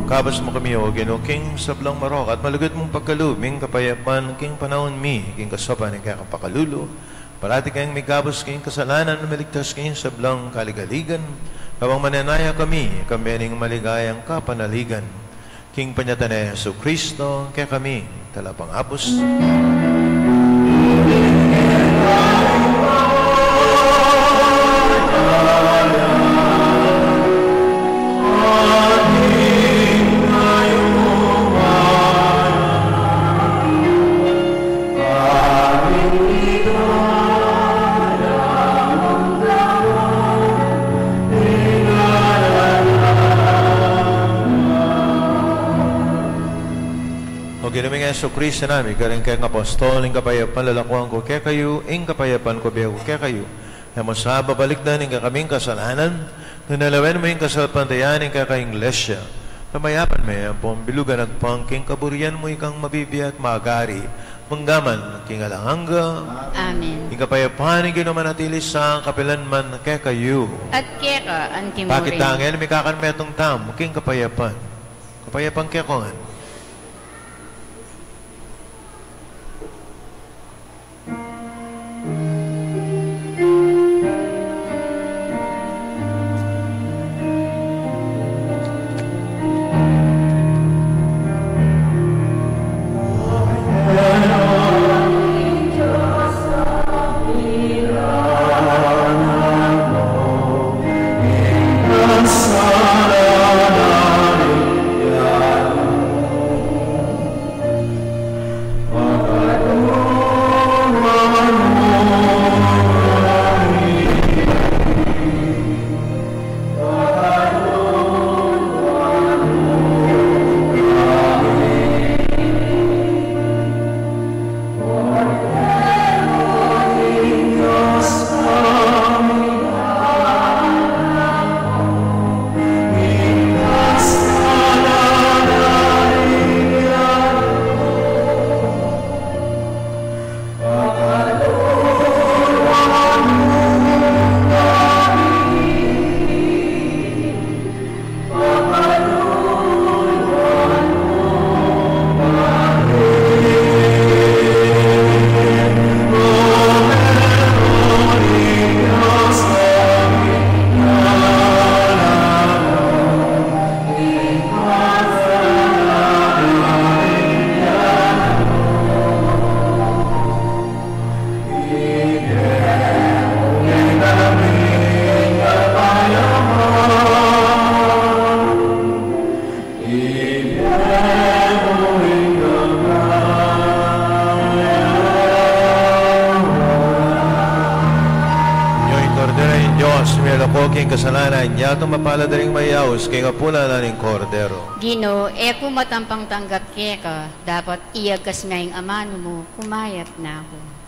Kabas mo kami o Ginoo, king sablang marok at malugot mong pagkalubing kapayapan king panahon mi, king kasopan ng kakapakalulo, parati kayong may kabas king kasalanan na maligtas king sablang kaligaligan, habang mananaya kami ning maligayang kapanaligan, king panyatan na Yesu Kristo, kaya kami talapang apos. Ginaming Yesu Kristo namin, karing kayong apostol, ing kapayapan, lalakuan ko kaya kayo, ing kapayapan ko biya ko kaya kayo. Naman sa babalik na ning kaming kasalanan, nunalawen mo yung kasalpantayan ing kakayong lesya. Namayapan mo yung pambilugan at pangking kaburian mo ikang mabibiyat magari, manggaman, king alanganga. Amen. Ing kapayapan, ing ginamanatili sa kapilanman kaya kayo. At keka, ang kimurin. Bakit tangin, may kakanmetong tam, king kapayapan. Kapayapan kaya kongan. dahil ako king kasalanan, niya itong mapaladaring mayaos, kay kapuna na ning kordero. Gino, kung matampang tanggap ka, dapat iyagas ngayong amano mo, kumayat na ako.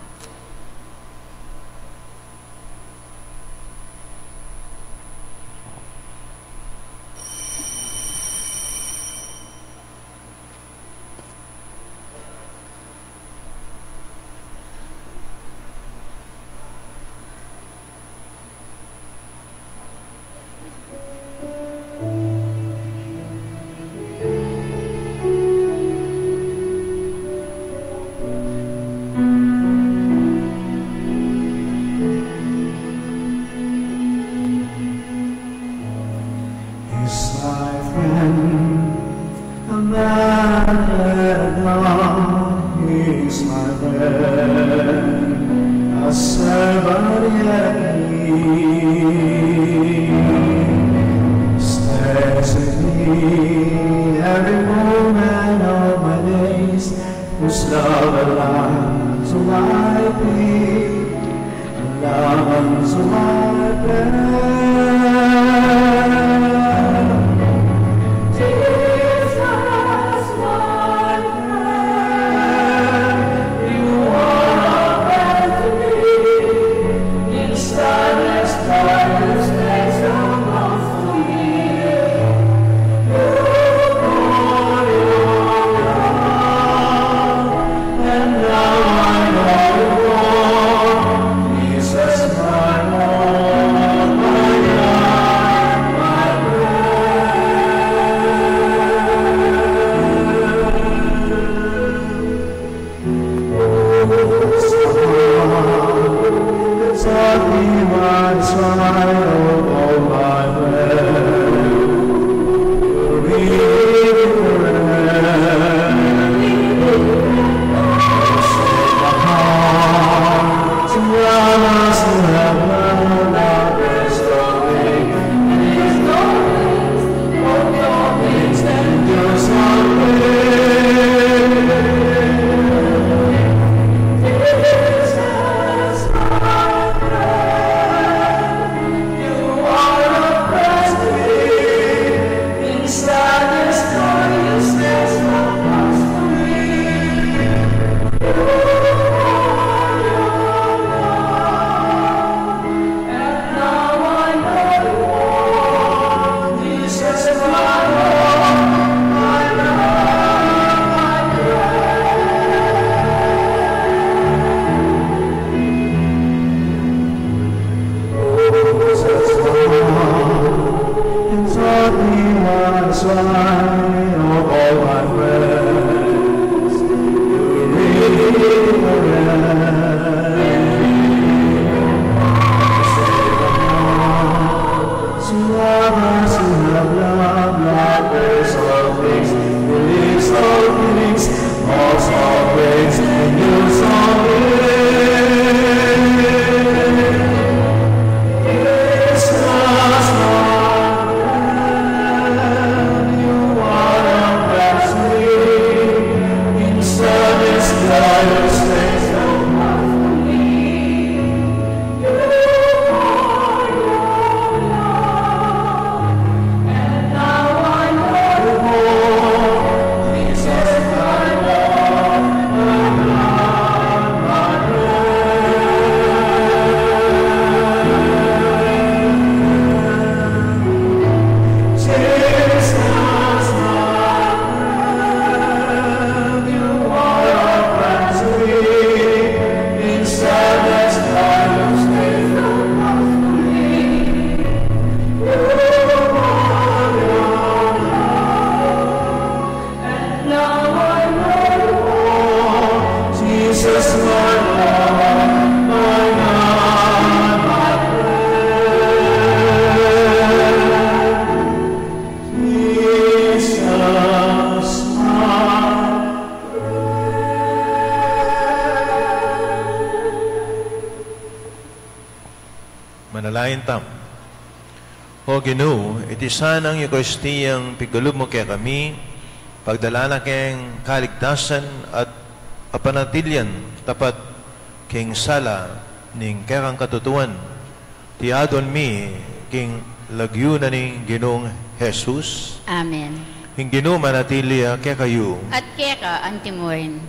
Manalayin tam. O Ginoo, iti sanang Eukaristiyang pigulub mo kaya kami, pagdala na kayong kaligtasan at apanatilyan tapat kayong sala ning kayang katutuan. Tiadon mi king lagyo na ning Ginoong Jesus, Amen. hing Ginoo manatili kaya kayo, At keka antimoin.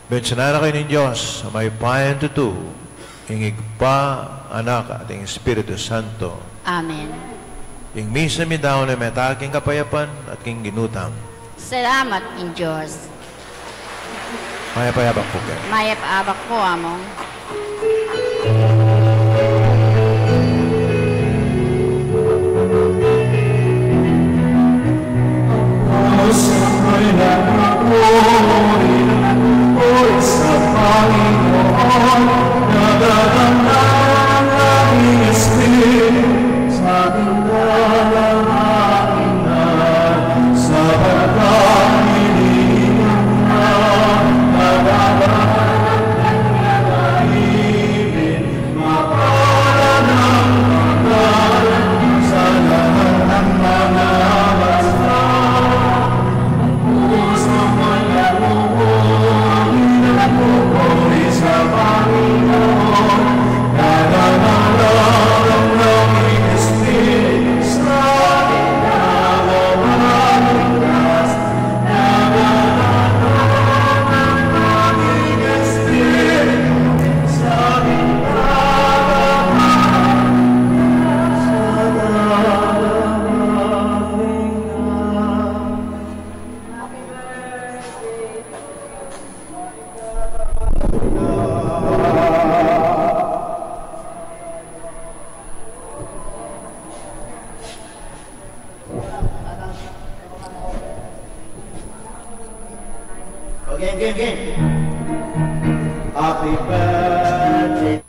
bensanara kayo ng Diyos, sa may payan tutu, hingig pa, anak, at ang Espiritu Santo. Amen. Hing misa mi daw na meta king kapayapan at king ginutang. Salamat in Diyos. Payapayabak po kayo. Mayap abak ko among. Again. Happy birthday